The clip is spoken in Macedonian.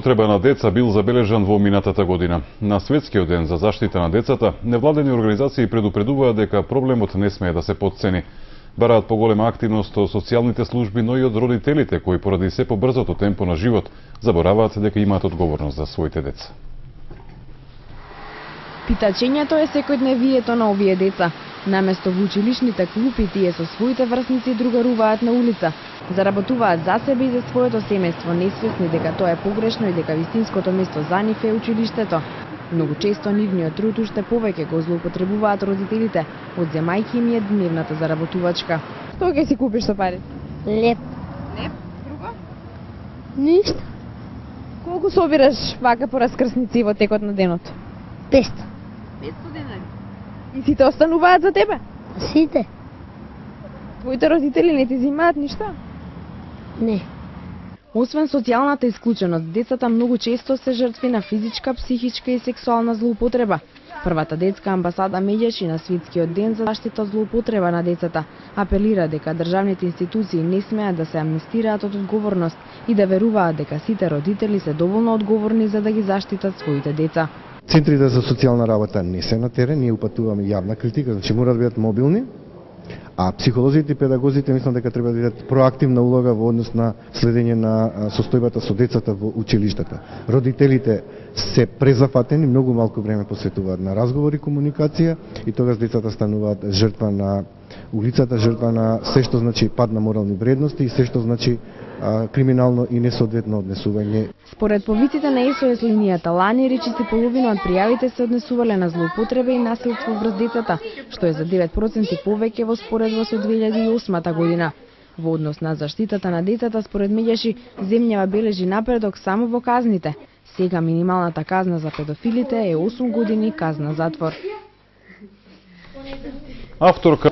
Употреба на деца бил забележан во минатата година. На Светскиот ден за заштита на децата, невладени организации предупредуваат дека проблемот не смее да се потцени. Бараат поголема активност од социјалните служби, но и од родителите кои поради се побрзото темпо на живот забораваат дека имаат одговорност за своите деца. Питачењето е секојдневието на овие деца. Наместо во училишните клупи, тие со своите врсници другаруваат на улица. Заработуваат за себе и за своето семејство, несвесни дека тоа е погрешно и дека вистинското место за нив е училиштето. Многу често нивниот труд уште повеќе го злоупотребуваат родителите, одземајќи им ја дневната заработувачка. Што ќе си купиш со парите? Леп. Леп? Друго? Ништо. Колку собираш вака по раскрсници во текот на денот? 500. 500 денари. И сите остануваат за тебе? Сите? Твоите родители не ти зимаат ништо? Не. Освен социјалната исклученост, децата многу често се жртви на физичка, психичка и сексуална злоупотреба. Првата детска амбасада Медјаши на Светскиот ден за заштита од злоупотреба на децата апелира дека државните институции не смеат да се амнестираат од одговорност и да веруваат дека сите родители се доволно одговорни за да ги заштитат своите деца. Центрите за социјална работа не се на терен, ние упатуваме јавна критика, значи мора да бидат мобилни, а психолозите и педагозите мислам дека треба да бидат проактивна улога во однос на следење на состојбата со децата во училиштата. Родителите се презафатени, многу малку време посветуваат на разговори и комуникација и тогаш децата стануваат жртва на улицата, жртва на се што значи пад на морални вредности и се што значи криминално и несоодветно однесување. Според повиците на СОС линијата лани, речиси половина од пријавите се однесувале на злоупотреба и насилство врз децата, што е за 9% повеќе во споредба со 2008 година. Во однос на заштитата на децата, според Медјаши, земјава бележи напредок само во казните. Сега минималната казна за педофилите е 8 години казна затвор. Авторка